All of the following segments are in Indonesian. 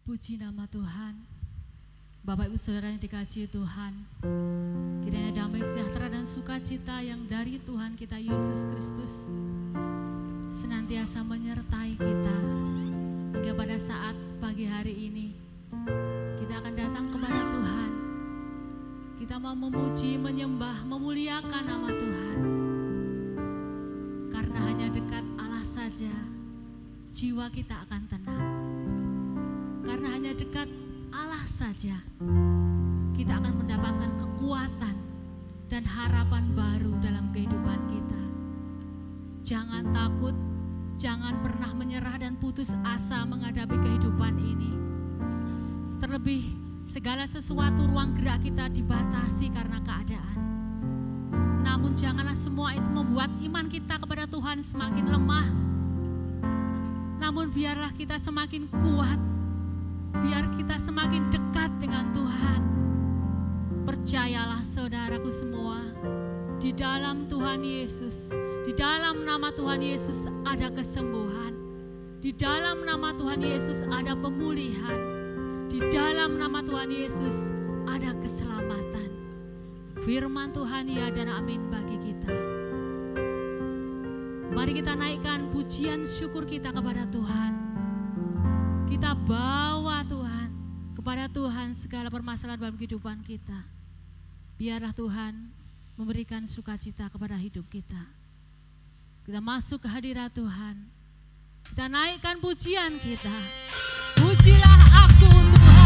Puji nama Tuhan. Bapak Ibu Saudara yang dikasihi Tuhan, kiranya damai sejahtera dan sukacita yang dari Tuhan kita Yesus Kristus senantiasa menyertai kita hingga pada saat pagi hari ini kita akan datang kepada Tuhan. Kita mau memuji, menyembah, memuliakan nama Tuhan. Karena hanya dekat Allah saja jiwa kita akan tenang. Karena hanya dekat Allah saja kita akan mendapatkan kekuatan dan harapan baru dalam kehidupan kita. Jangan takut, jangan pernah menyerah dan putus asa menghadapi kehidupan ini. Terlebih segala sesuatu ruang gerak kita dibatasi karena keadaan. Namun janganlah semua itu membuat iman kita kepada Tuhan semakin lemah. Namun biarlah kita semakin kuat. Biar kita semakin dekat dengan Tuhan. Percayalah saudaraku semua, di dalam Tuhan Yesus, di dalam nama Tuhan Yesus ada kesembuhan. Di dalam nama Tuhan Yesus ada pemulihan. Di dalam nama Tuhan Yesus ada keselamatan. Firman Tuhan ya dan amin bagi kita. Mari kita naikkan pujian syukur kita kepada Tuhan. Kita bawa Tuhan, kepada Tuhan segala permasalahan dalam kehidupan kita. Biarlah Tuhan memberikan sukacita kepada hidup kita. Kita masuk ke hadirat Tuhan. Kita naikkan pujian kita. Pujilah aku Tuhan. Pujilah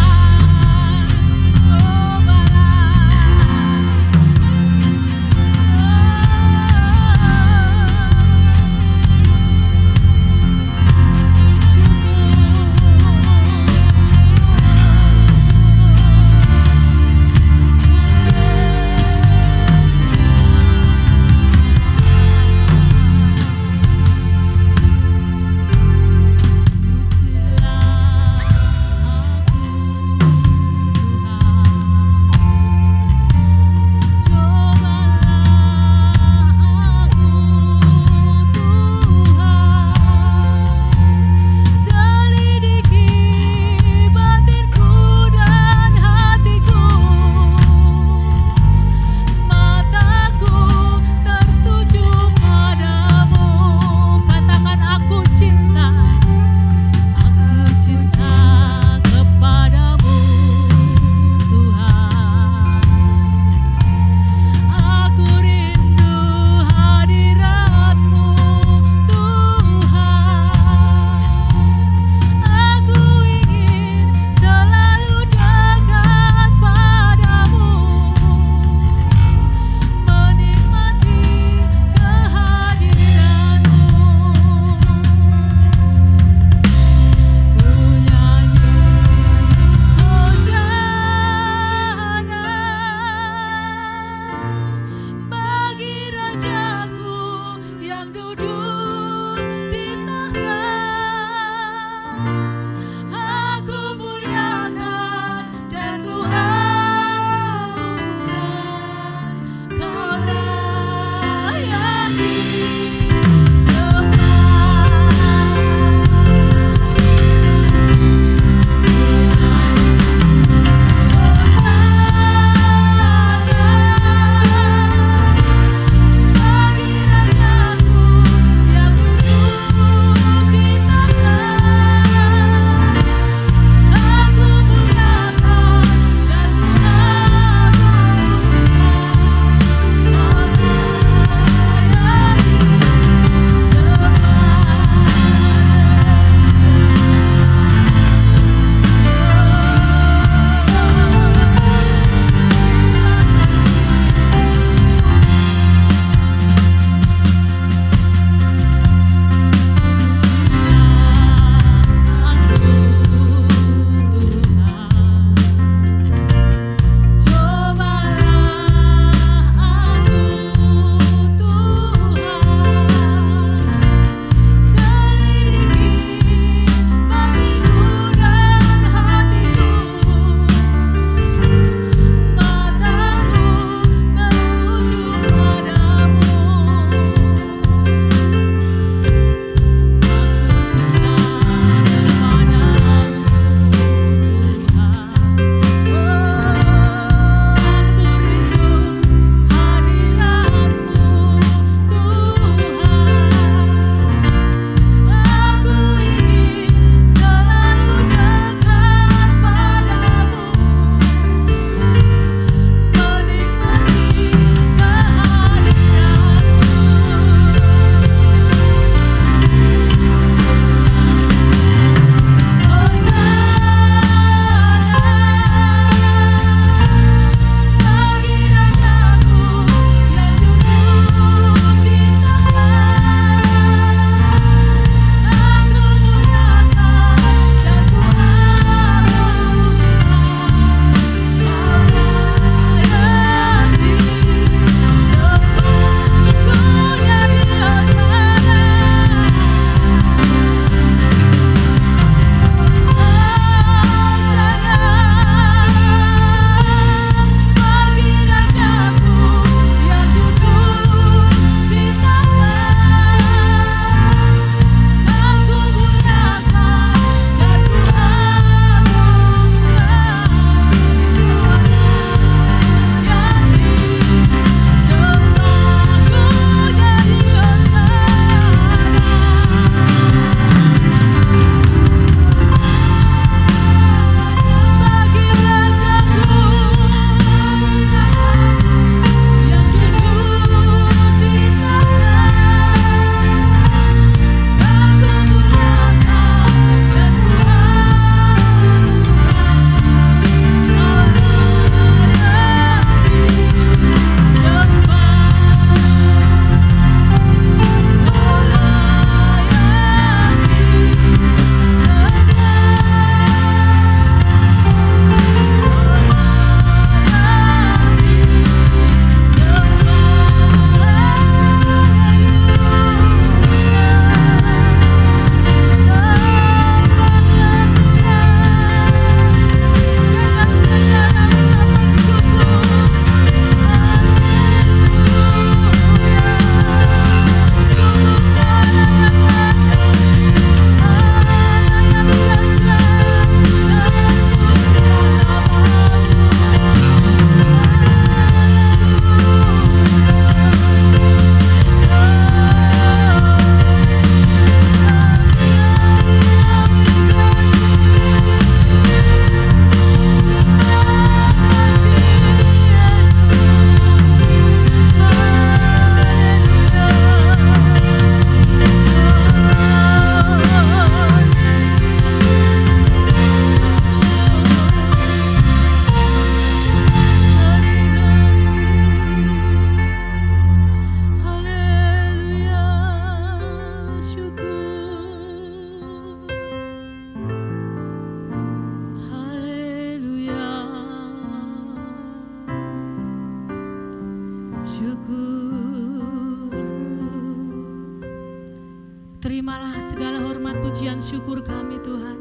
pujian syukur kami Tuhan.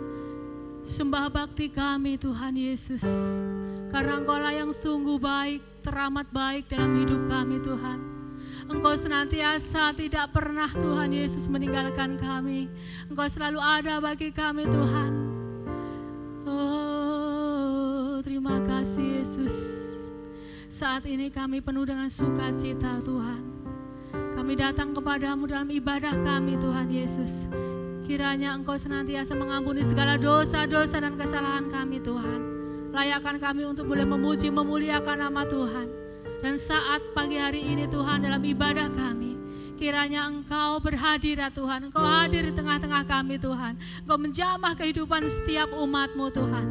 Sembah bakti kami Tuhan Yesus. Karena Engkau-lah yang sungguh baik, teramat baik dalam hidup kami Tuhan. Engkau senantiasa tidak pernah Tuhan Yesus meninggalkan kami. Engkau selalu ada bagi kami Tuhan. Oh, terima kasih Yesus. Saat ini kami penuh dengan sukacita Tuhan. Kami datang kepadamu dalam ibadah kami Tuhan Yesus. Kiranya Engkau senantiasa mengampuni segala dosa-dosa dan kesalahan kami Tuhan. Layakkan kami untuk boleh memuji, memuliakan nama Tuhan. Dan saat pagi hari ini Tuhan dalam ibadah kami, kiranya Engkau berhadirat Tuhan. Engkau hadir di tengah-tengah kami Tuhan. Engkau menjamah kehidupan setiap umat-Mu Tuhan.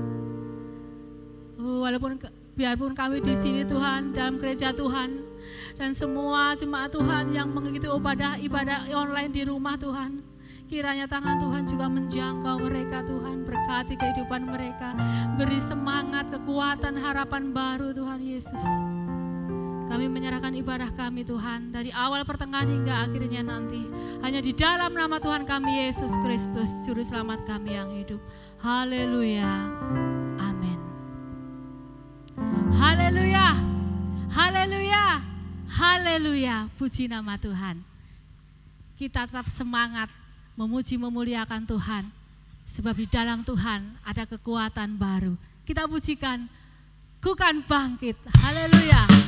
Biarpun kami di sini Tuhan, dalam gereja Tuhan, dan semua jemaat Tuhan yang mengikuti ibadah online di rumah Tuhan, kiranya tangan Tuhan juga menjangkau mereka Tuhan, berkati kehidupan mereka, beri semangat, kekuatan, harapan baru Tuhan Yesus. Kami menyerahkan ibadah kami Tuhan, dari awal pertengahan hingga akhirnya nanti, hanya di dalam nama Tuhan kami Yesus Kristus, Juru Selamat kami yang hidup. Haleluya, amin. Haleluya, haleluya, haleluya, puji nama Tuhan. Kita tetap semangat memuji memuliakan Tuhan, sebab di dalam Tuhan ada kekuatan baru. Kita pujikan, Ku kan bangkit. Haleluya.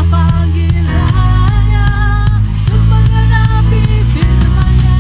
Panggilannya untuk mengenapi firman-Nya.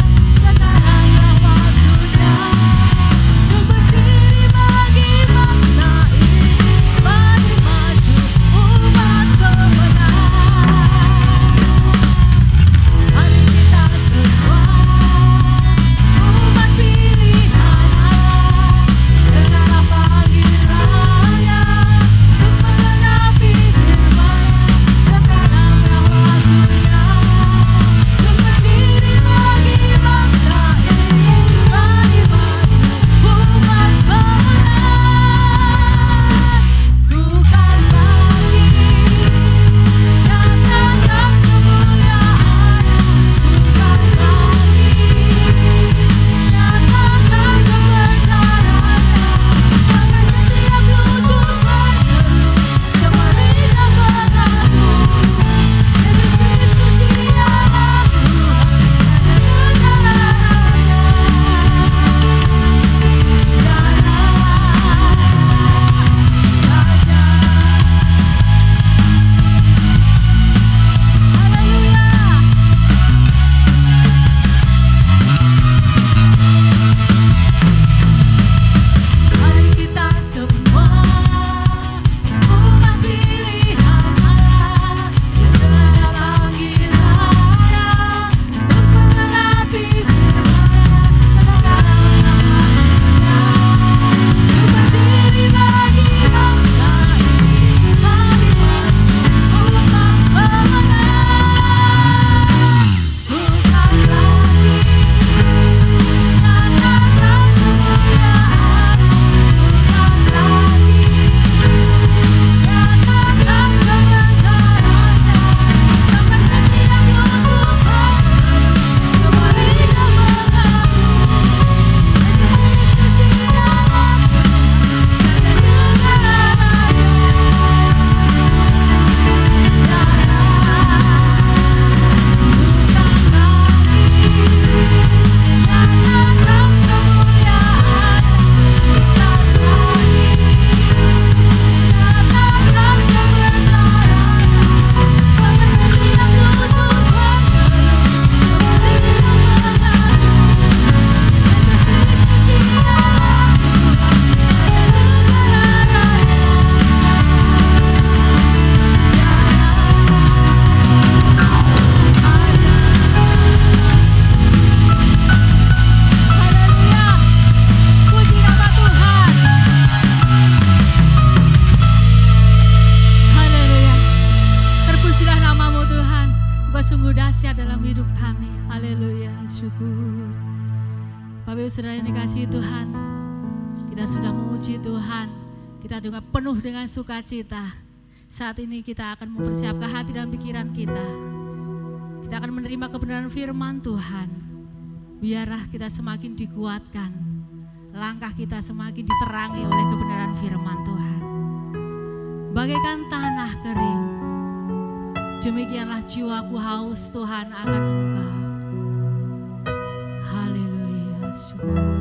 dahsyat dalam hidup kami. Haleluya, syukur. Bapak Ibu Saudara yang dikasihi Tuhan, kita sudah memuji Tuhan, kita juga penuh dengan sukacita. Saat ini kita akan mempersiapkan hati dan pikiran kita. Kita akan menerima kebenaran firman Tuhan. Biarlah kita semakin dikuatkan, langkah kita semakin diterangi oleh kebenaran firman Tuhan. Bagaikan tanah kering, demikianlah jiwaku haus Tuhan akan Engkau. Haleluya, syukur.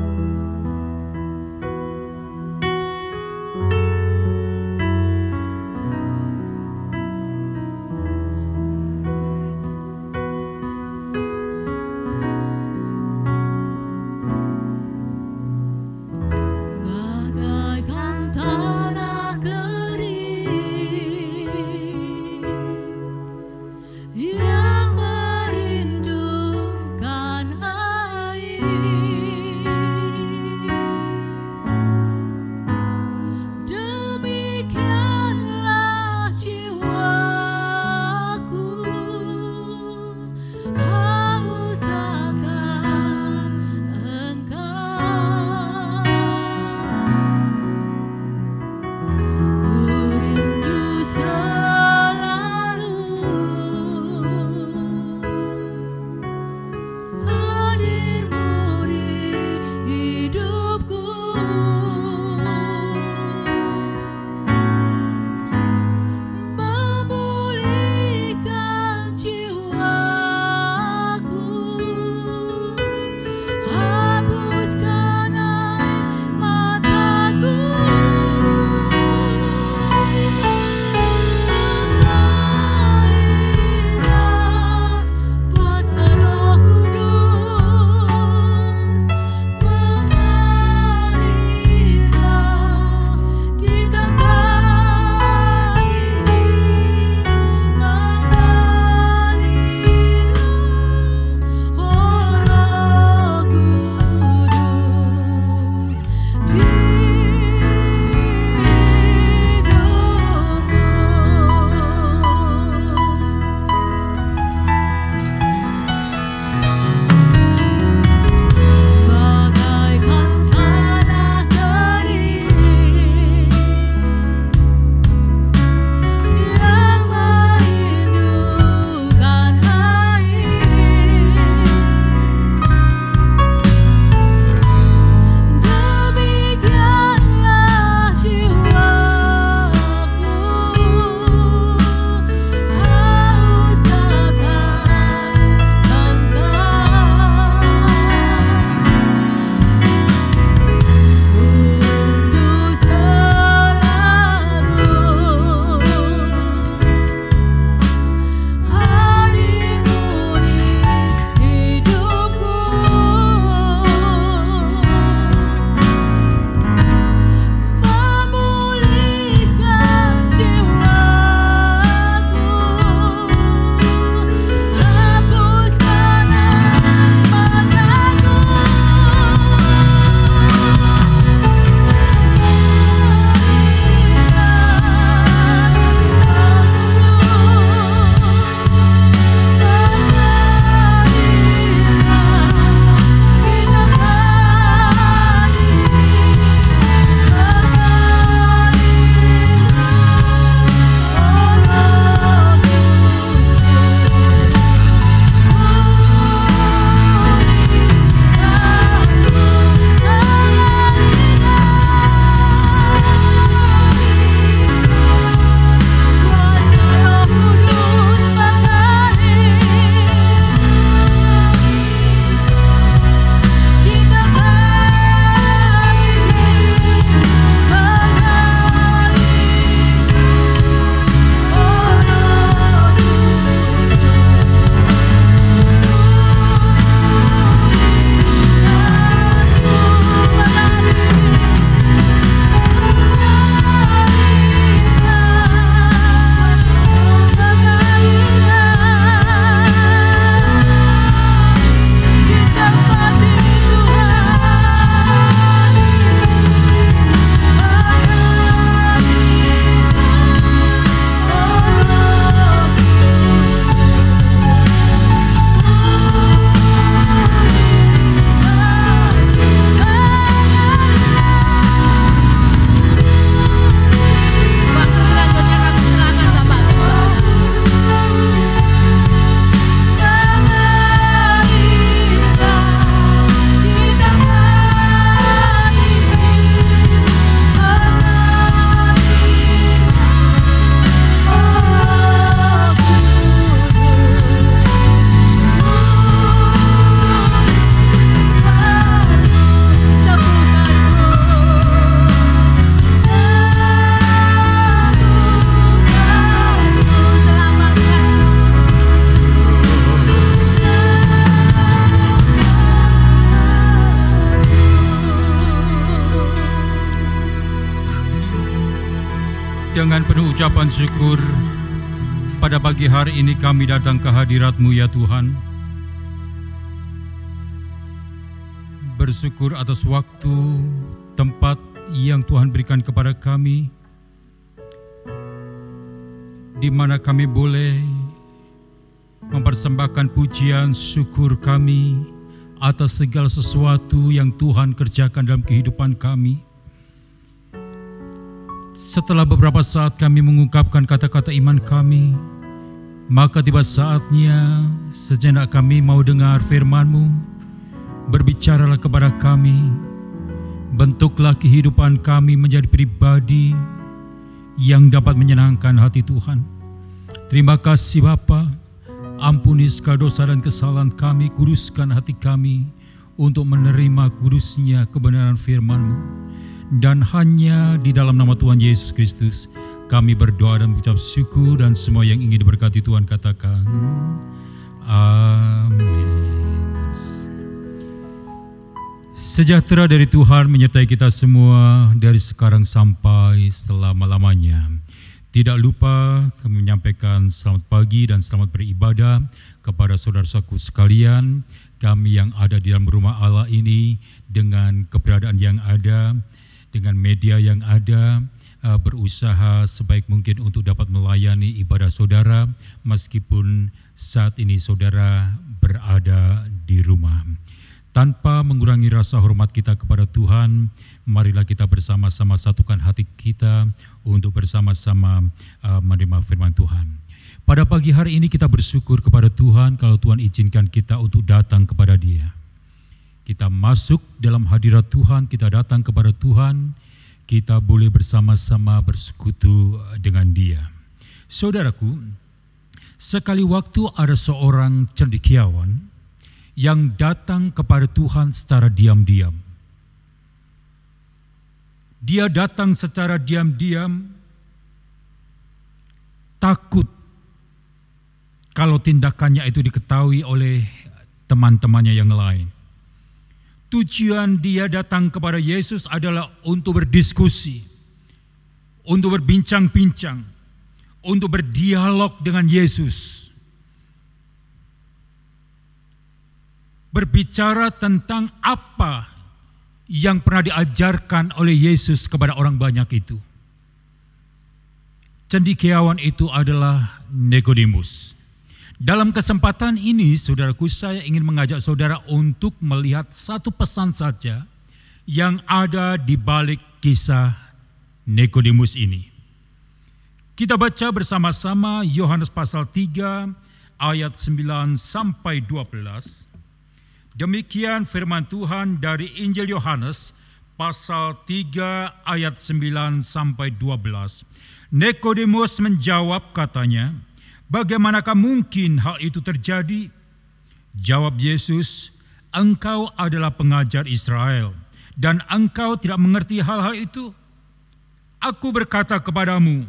Dengan penuh ucapan syukur, pada pagi hari ini kami datang ke hadirat-Mu ya Tuhan. Bersyukur atas waktu, tempat yang Tuhan berikan kepada kami, di mana kami boleh mempersembahkan pujian syukur kami atas segala sesuatu yang Tuhan kerjakan dalam kehidupan kami. Setelah beberapa saat kami mengungkapkan kata-kata iman kami, maka tiba saatnya sejenak kami mau dengar firman-Mu. Berbicaralah kepada kami, bentuklah kehidupan kami menjadi pribadi yang dapat menyenangkan hati Tuhan. Terima kasih Bapa, ampuni segala dosa dan kesalahan kami, kuduskan hati kami untuk menerima kudusnya kebenaran firman-Mu. Dan hanya di dalam nama Tuhan Yesus Kristus kami berdoa dan mengucap syukur, dan semua yang ingin diberkati Tuhan katakan amin. Sejahtera dari Tuhan menyertai kita semua dari sekarang sampai selama-lamanya. Tidak lupa kami menyampaikan selamat pagi dan selamat beribadah kepada saudara-saudaraku sekalian, kami yang ada di dalam rumah Allah ini dengan keberadaan yang ada, dengan media yang ada, berusaha sebaik mungkin untuk dapat melayani ibadah saudara meskipun saat ini saudara berada di rumah. Tanpa mengurangi rasa hormat kita kepada Tuhan, marilah kita bersama-sama satukan hati kita untuk bersama-sama menerima firman Tuhan. Pada pagi hari ini kita bersyukur kepada Tuhan kalau Tuhan izinkan kita untuk datang kepada Dia. Kita masuk dalam hadirat Tuhan, kita datang kepada Tuhan, kita boleh bersama-sama bersekutu dengan Dia. Saudaraku, sekali waktu ada seorang cendekiawan yang datang kepada Tuhan secara diam-diam. Dia datang secara diam-diam, takut kalau tindakannya itu diketahui oleh teman-temannya yang lain. Tujuan dia datang kepada Yesus adalah untuk berdiskusi, untuk berbincang-bincang, untuk berdialog dengan Yesus. Berbicara tentang apa yang pernah diajarkan oleh Yesus kepada orang banyak itu. Cendekiawan itu adalah Nikodemus. Dalam kesempatan ini, saudaraku, saya ingin mengajak saudara untuk melihat satu pesan saja yang ada di balik kisah Nikodemus ini. Kita baca bersama-sama Yohanes pasal 3 ayat 9 sampai 12. Demikian firman Tuhan dari Injil Yohanes pasal 3 ayat 9 sampai 12. Nikodemus menjawab katanya, "Bagaimanakah mungkin hal itu terjadi?" Jawab Yesus, "Engkau adalah pengajar Israel, dan engkau tidak mengerti hal-hal itu? Aku berkata kepadamu,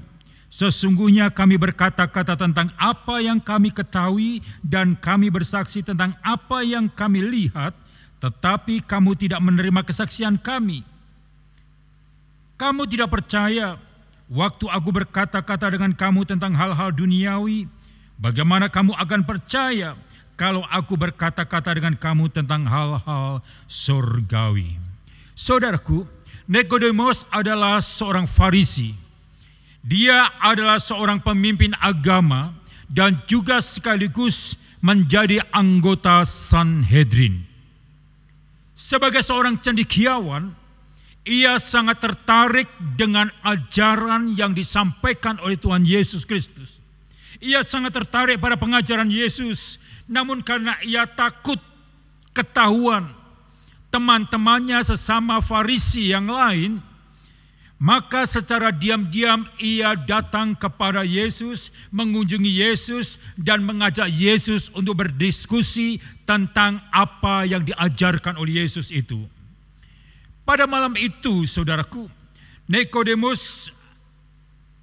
sesungguhnya kami berkata-kata tentang apa yang kami ketahui, dan kami bersaksi tentang apa yang kami lihat, tetapi kamu tidak menerima kesaksian kami. Kamu tidak percaya waktu aku berkata-kata dengan kamu tentang hal-hal duniawi. Bagaimana kamu akan percaya kalau aku berkata-kata dengan kamu tentang hal-hal surgawi?" Saudaraku, Nikodemus adalah seorang Farisi. Dia adalah seorang pemimpin agama dan juga sekaligus menjadi anggota Sanhedrin. Sebagai seorang cendekiawan, ia sangat tertarik dengan ajaran yang disampaikan oleh Tuhan Yesus Kristus. Ia sangat tertarik pada pengajaran Yesus, namun karena ia takut ketahuan teman-temannya sesama Farisi yang lain, maka secara diam-diam ia datang kepada Yesus, mengunjungi Yesus dan mengajak Yesus untuk berdiskusi tentang apa yang diajarkan oleh Yesus itu. Pada malam itu, saudaraku, Nikodemus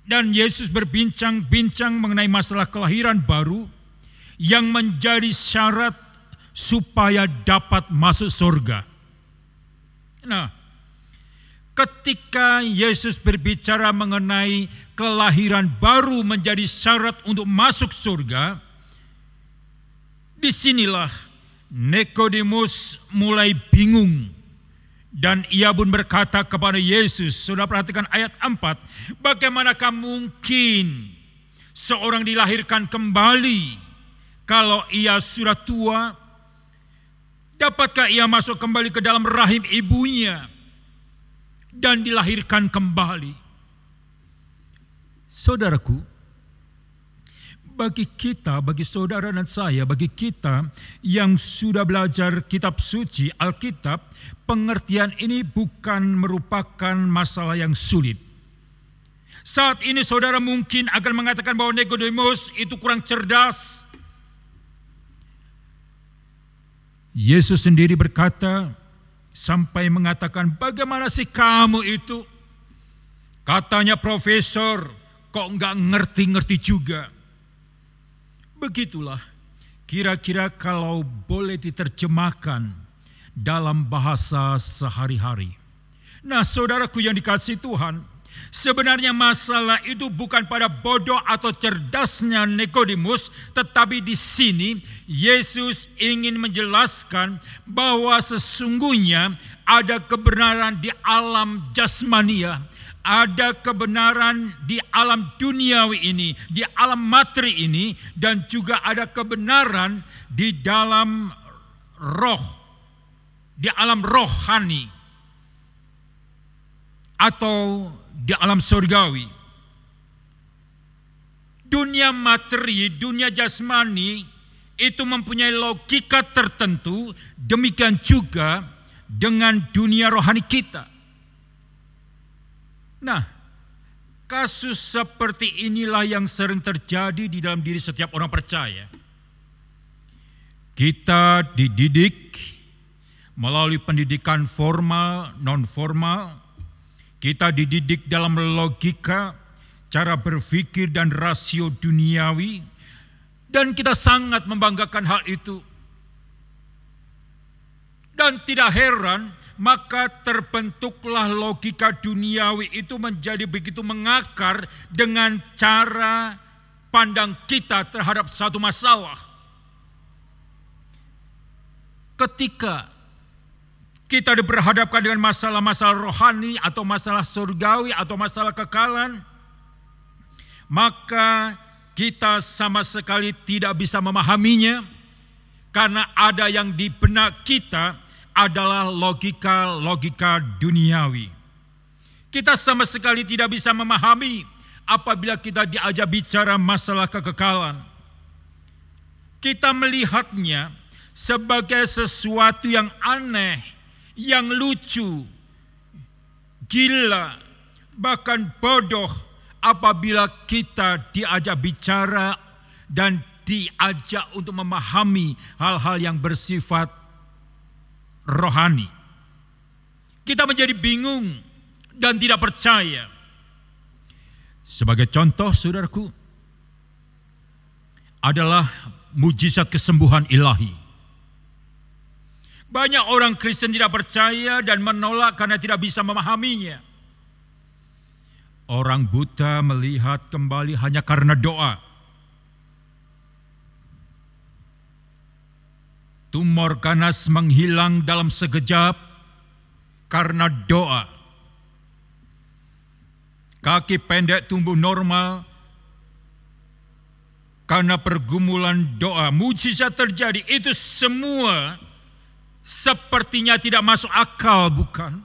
dan Yesus berbincang-bincang mengenai masalah kelahiran baru yang menjadi syarat supaya dapat masuk surga. Nah, ketika Yesus berbicara mengenai kelahiran baru menjadi syarat untuk masuk surga, disinilah Nikodemus mulai bingung. Dan ia pun berkata kepada Yesus, sudah perhatikan ayat 4, bagaimanakah mungkin seorang dilahirkan kembali kalau ia sudah tua? Dapatkah ia masuk kembali ke dalam rahim ibunya dan dilahirkan kembali? Saudaraku, bagi kita, bagi saudara dan saya, bagi kita yang sudah belajar kitab suci, Alkitab, pengertian ini bukan merupakan masalah yang sulit. Saat ini saudara mungkin akan mengatakan bahwa Nikodemus itu kurang cerdas. Yesus sendiri berkata, sampai mengatakan, bagaimana sih kamu itu? Katanya profesor, kok nggak ngerti-ngerti juga. Begitulah kira-kira kalau boleh diterjemahkan dalam bahasa sehari-hari. Nah, saudaraku yang dikasihi Tuhan, sebenarnya masalah itu bukan pada bodoh atau cerdasnya Nikodemus, tetapi di sini Yesus ingin menjelaskan bahwa sesungguhnya ada kebenaran di alam jasmania, ada kebenaran di alam duniawi ini, di alam materi ini, dan juga ada kebenaran di dalam roh, di alam rohani, atau di alam surgawi. Dunia materi, dunia jasmani itu mempunyai logika tertentu, demikian juga dengan dunia rohani kita. Nah, kasus seperti inilah yang sering terjadi di dalam diri setiap orang percaya. Kita dididik melalui pendidikan formal, non-formal. Kita dididik dalam logika, cara berpikir dan rasio duniawi. Dan kita sangat membanggakan hal itu. Dan tidak heran, maka terbentuklah logika duniawi itu menjadi begitu mengakar dengan cara pandang kita terhadap satu masalah. Ketika kita diperhadapkan dengan masalah-masalah rohani atau masalah surgawi atau masalah kekalan, maka kita sama sekali tidak bisa memahaminya karena ada yang di benak kita adalah logika-logika duniawi. Kita sama sekali tidak bisa memahami apabila kita diajak bicara masalah kekekalan. Kita melihatnya sebagai sesuatu yang aneh, yang lucu, gila, bahkan bodoh apabila kita diajak bicara dan diajak untuk memahami hal-hal yang bersifat rohani. Kita menjadi bingung dan tidak percaya. Sebagai contoh, saudaraku, adalah mujizat kesembuhan ilahi. Banyak orang Kristen tidak percaya dan menolak karena tidak bisa memahaminya. Orang buta melihat kembali hanya karena doa. Tumor ganas menghilang dalam sekejap karena doa. Kaki pendek tumbuh normal karena pergumulan doa. Mujizat terjadi. Itu semua sepertinya tidak masuk akal, bukan?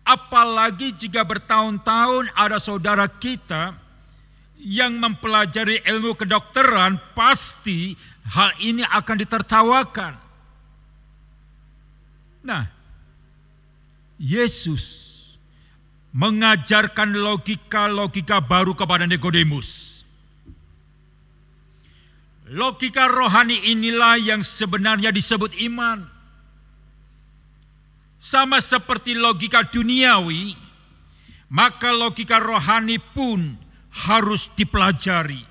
Apalagi jika bertahun-tahun ada saudara kita yang mempelajari ilmu kedokteran, pasti hal ini akan ditertawakan. Nah, Yesus mengajarkan logika-logika baru kepada Nikodemus. Logika rohani inilah yang sebenarnya disebut iman. Sama seperti logika duniawi, maka logika rohani pun harus dipelajari.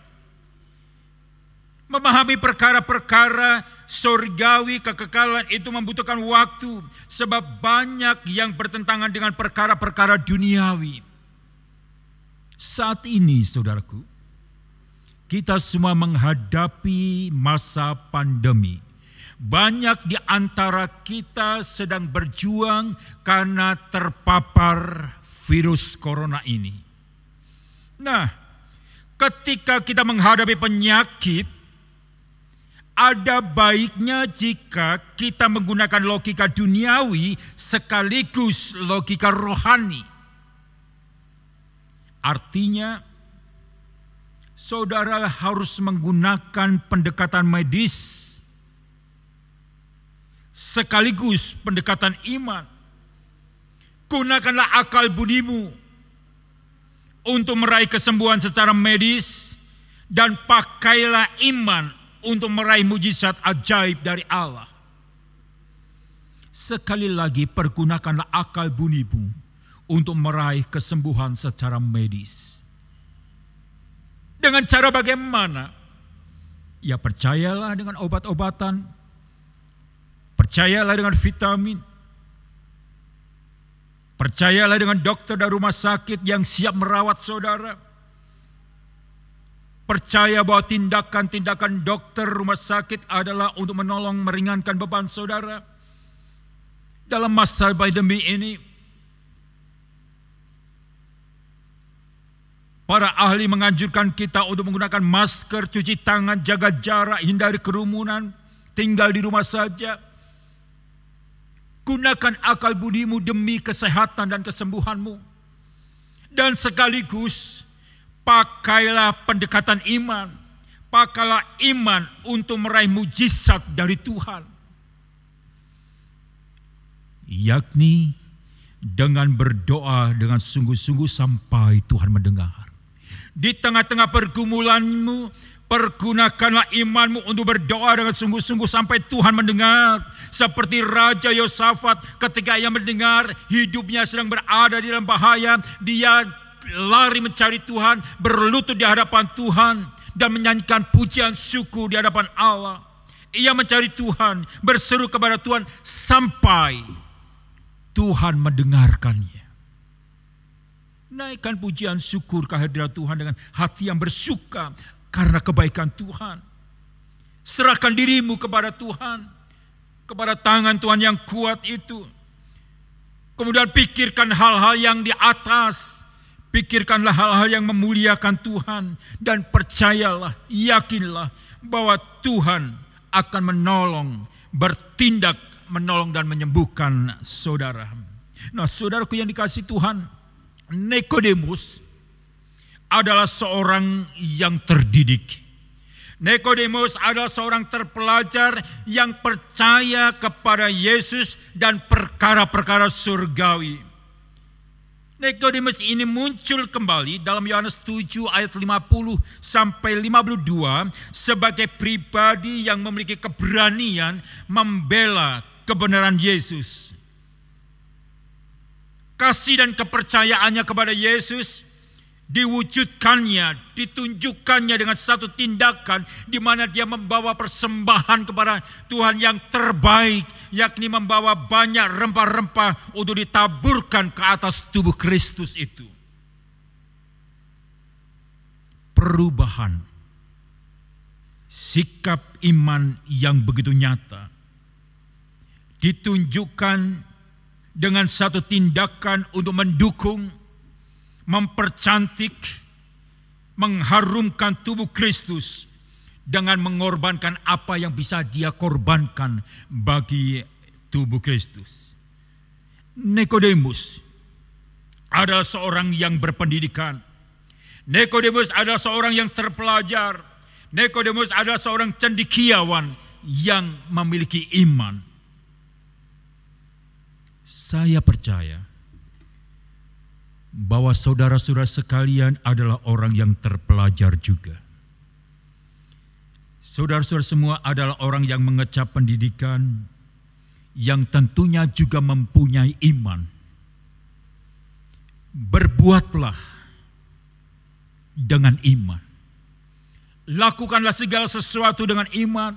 Memahami perkara-perkara surgawi, kekekalan itu membutuhkan waktu. Sebab banyak yang bertentangan dengan perkara-perkara duniawi. Saat ini saudaraku, kita semua menghadapi masa pandemi. Banyak di antara kita sedang berjuang karena terpapar virus corona ini. Nah, ketika kita menghadapi penyakit, ada baiknya jika kita menggunakan logika duniawi sekaligus logika rohani. Artinya, saudara harus menggunakan pendekatan medis sekaligus pendekatan iman. Gunakanlah akal budimu untuk meraih kesembuhan secara medis dan pakailah iman untuk meraih mujizat ajaib dari Allah. Sekali lagi, pergunakanlah akal budimu untuk meraih kesembuhan secara medis. Dengan cara bagaimana? Ya, percayalah dengan obat-obatan. Percayalah dengan vitamin. Percayalah dengan dokter dan rumah sakit yang siap merawat saudara. Percaya bahwa tindakan-tindakan dokter rumah sakit adalah untuk menolong meringankan beban saudara. Dalam masa pandemi ini, para ahli menganjurkan kita untuk menggunakan masker, cuci tangan, jaga jarak, hindari kerumunan, tinggal di rumah saja. Gunakan akal budimu demi kesehatan dan kesembuhanmu. Dan sekaligus pakailah pendekatan iman. Pakailah iman untuk meraih mujizat dari Tuhan. Yakni dengan berdoa dengan sungguh-sungguh sampai Tuhan mendengar. Di tengah-tengah pergumulanmu, pergunakanlah imanmu untuk berdoa dengan sungguh-sungguh sampai Tuhan mendengar. Seperti Raja Yosafat ketika ia mendengar hidupnya sedang berada di dalam bahaya, dia lari mencari Tuhan, berlutut di hadapan Tuhan dan menyanyikan pujian syukur di hadapan Allah. Ia mencari Tuhan, berseru kepada Tuhan sampai Tuhan mendengarkannya. Naikkan pujian syukur kehadirat Tuhan dengan hati yang bersuka karena kebaikan Tuhan. Serahkan dirimu kepada Tuhan, kepada tangan Tuhan yang kuat itu. Kemudian pikirkan hal-hal yang di atas. Pikirkanlah hal-hal yang memuliakan Tuhan. Dan percayalah, yakinlah bahwa Tuhan akan menolong, bertindak, menolong dan menyembuhkan saudara. Nah, saudaraku yang dikasihi Tuhan, Nikodemus adalah seorang yang terdidik. Nikodemus adalah seorang terpelajar yang percaya kepada Yesus dan perkara-perkara surgawi. Nikodemus ini muncul kembali dalam Yohanes 7 ayat 50 sampai 52 sebagai pribadi yang memiliki keberanian membela kebenaran Yesus. Kasih dan kepercayaannya kepada Yesus diwujudkannya, ditunjukkannya dengan satu tindakan di mana dia membawa persembahan kepada Tuhan yang terbaik, yakni membawa banyak rempah-rempah untuk ditaburkan ke atas tubuh Kristus itu. Perubahan sikap iman yang begitu nyata ditunjukkan dengan satu tindakan untuk mendukung, mempercantik, mengharumkan tubuh Kristus dengan mengorbankan apa yang bisa dia korbankan bagi tubuh Kristus. Nikodemus adalah seorang yang berpendidikan. Nikodemus adalah seorang yang terpelajar. Nikodemus adalah seorang cendekiawan yang memiliki iman. Saya percaya bahwa saudara-saudara sekalian adalah orang yang terpelajar juga. Saudara-saudara semua adalah orang yang mengecap pendidikan, yang tentunya juga mempunyai iman. Berbuatlah dengan iman. Lakukanlah segala sesuatu dengan iman.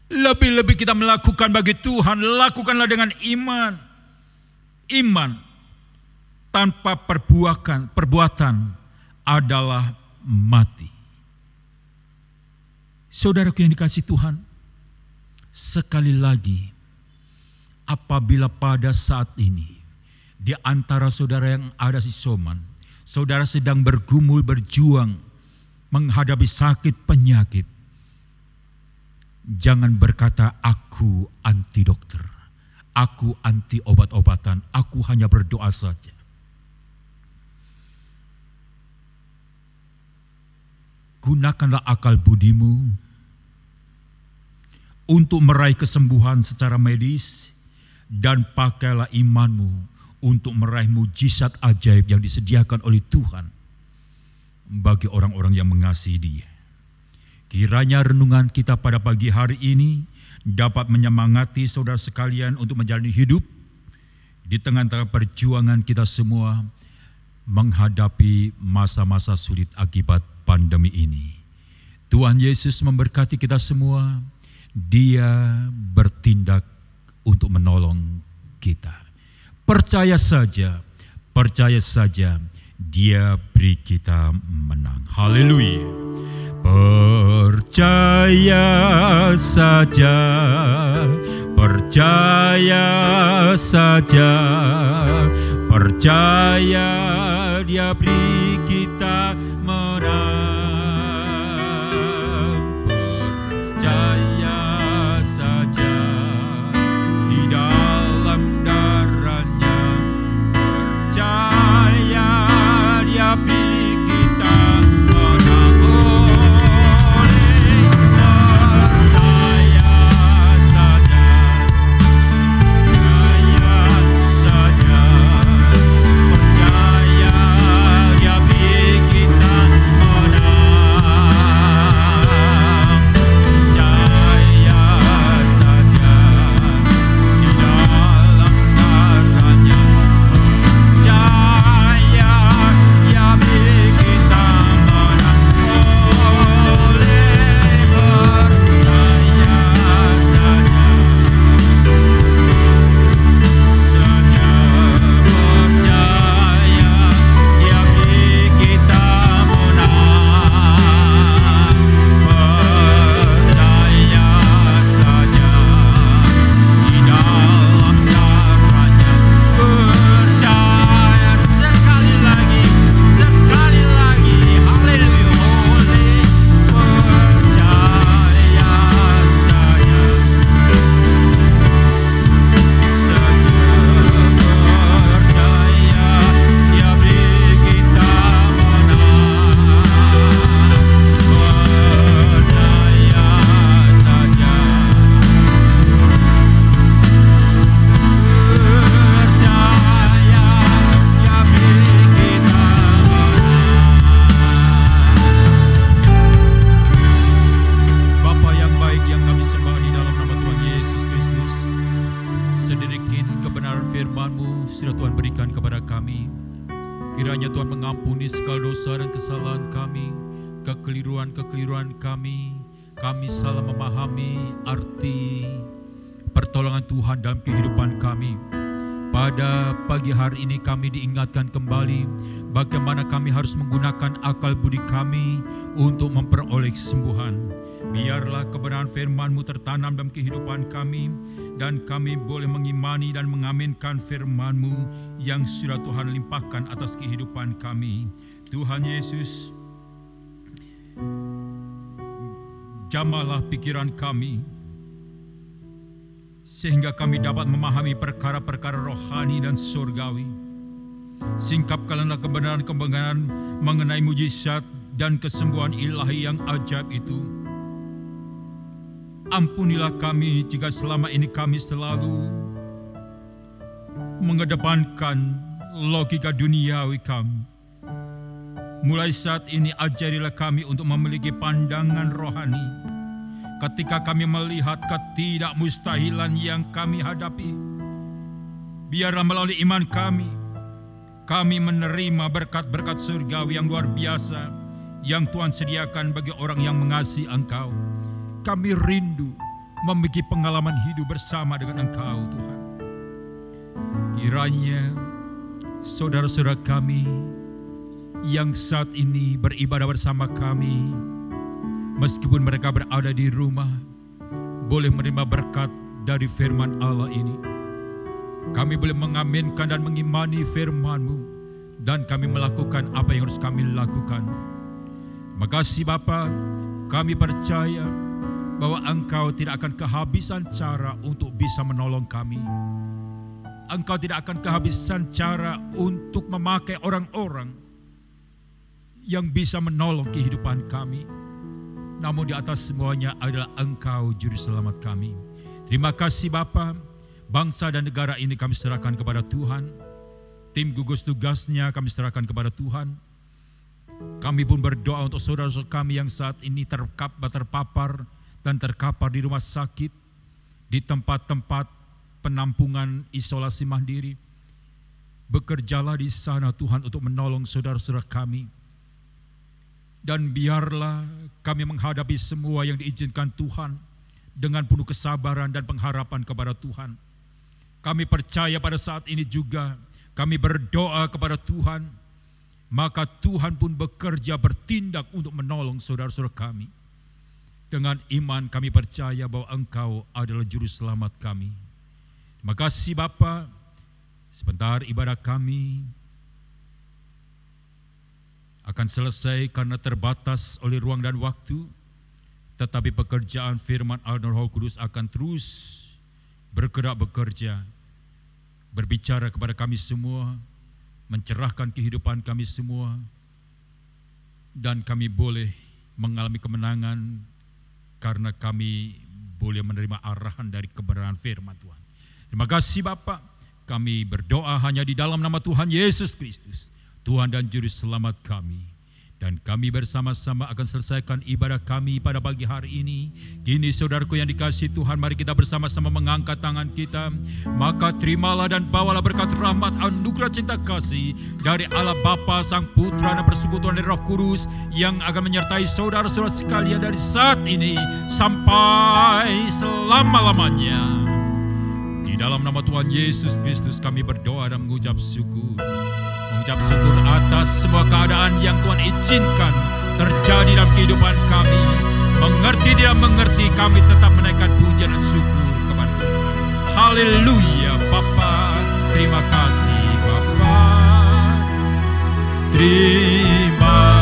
Lebih-lebih kita melakukan bagi Tuhan, lakukanlah dengan iman. Iman tanpa perbuatan adalah mati. Saudaraku yang dikasihi Tuhan, sekali lagi, apabila pada saat ini di antara saudara yang ada di Soman, saudara sedang bergumul, berjuang menghadapi sakit penyakit, jangan berkata, aku anti dokter, aku anti obat-obatan, aku hanya berdoa saja. Gunakanlah akal budimu untuk meraih kesembuhan secara medis, dan pakailah imanmu untuk meraih mujizat ajaib yang disediakan oleh Tuhan bagi orang-orang yang mengasihi Dia. Kiranya renungan kita pada pagi hari ini dapat menyemangati saudara sekalian untuk menjalani hidup di tengah-tengah perjuangan kita semua menghadapi masa-masa sulit akibat pandemi ini. Tuhan Yesus memberkati kita semua. Dia bertindak untuk menolong kita. Percaya saja, Dia beri kita menang. Haleluya. Percaya saja, percaya Dia beri kita menang. Percaya saja di dalam darahnya, percaya Dia beri kita menang. Sudah Tuhan berikan kepada kami. Kiranya Tuhan mengampuni segala dosa dan kesalahan kami, kekeliruan-kekeliruan kami. Kami salah memahami arti pertolongan Tuhan dalam kehidupan kami. Pada pagi hari ini kami diingatkan kembali bagaimana kami harus menggunakan akal budi kami untuk memperoleh kesembuhan. Biarlah kebenaran firman-Mu tertanam dalam kehidupan kami, dan kami boleh mengimani dan mengaminkan firman-Mu yang sudah Tuhan limpahkan atas kehidupan kami. Tuhan Yesus, jamahlah pikiran kami, sehingga kami dapat memahami perkara-perkara rohani dan surgawi. Singkapkanlah kebenaran-kebenaran mengenai mujizat dan kesembuhan ilahi yang ajaib itu. Ampunilah kami jika selama ini kami selalu mengedepankan logika duniawi kami. Mulai saat ini ajarilah kami untuk memiliki pandangan rohani. Ketika kami melihat ketidakmustahilan yang kami hadapi, biarlah melalui iman kami menerima berkat-berkat surgawi yang luar biasa yang Tuhan sediakan bagi orang yang mengasihi Engkau. Kami rindu memiliki pengalaman hidup bersama dengan Engkau Tuhan. Kiranya saudara-saudara kami yang saat ini beribadah bersama kami, meskipun mereka berada di rumah, boleh menerima berkat dari firman Allah ini. Kami boleh mengaminkan dan mengimani firman-Mu, dan kami melakukan apa yang harus kami lakukan. Terima kasih Bapa, kami percaya bahwa Engkau tidak akan kehabisan cara untuk bisa menolong kami. Engkau tidak akan kehabisan cara untuk memakai orang-orang yang bisa menolong kehidupan kami. Namun di atas semuanya adalah Engkau Juru Selamat kami. Terima kasih Bapa, bangsa dan negara ini kami serahkan kepada Tuhan. Tim gugus tugasnya kami serahkan kepada Tuhan. Kami pun berdoa untuk saudara-saudara kami yang saat ini terpapar dan terkapar di rumah sakit, di tempat-tempat penampungan isolasi mandiri. Bekerjalah di sana Tuhan untuk menolong saudara-saudara kami. Dan biarlah kami menghadapi semua yang diizinkan Tuhan dengan penuh kesabaran dan pengharapan kepada Tuhan. Kami percaya pada saat ini juga kami berdoa kepada Tuhan, maka Tuhan pun bekerja bertindak untuk menolong saudara-saudara kami. Dengan iman kami percaya bahwa Engkau adalah Juru Selamat kami. Terima kasih Bapa. Sebentar ibadah kami akan selesai karena terbatas oleh ruang dan waktu. Tetapi pekerjaan firman Allah dan Roh Kudus akan terus bergerak bekerja. Berbicara kepada kami semua. Mencerahkan kehidupan kami semua. Dan kami boleh mengalami kemenangan karena kami boleh menerima arahan dari kebenaran firman Tuhan. Terima kasih Bapa. Kami berdoa hanya di dalam nama Tuhan Yesus Kristus, Tuhan dan Juru Selamat kami. Dan kami bersama-sama akan selesaikan ibadah kami pada pagi hari ini. Kini saudaraku yang dikasihi Tuhan, mari kita bersama-sama mengangkat tangan kita. Maka terimalah dan bawalah berkat rahmat anugerah cinta kasih dari Allah Bapa, Sang Putra dan persekutuan dari Roh Kudus yang akan menyertai saudara-saudara sekalian dari saat ini sampai selama-lamanya. Di dalam nama Tuhan Yesus Kristus kami berdoa dan mengucap syukur. Mengucap syukur atas semua keadaan yang Tuhan izinkan terjadi dalam kehidupan kami. Mengerti tidak mengerti, kami tetap menaikkan pujian dan syukur kepada Tuhan. Haleluya Bapa, terima kasih Bapa. Terima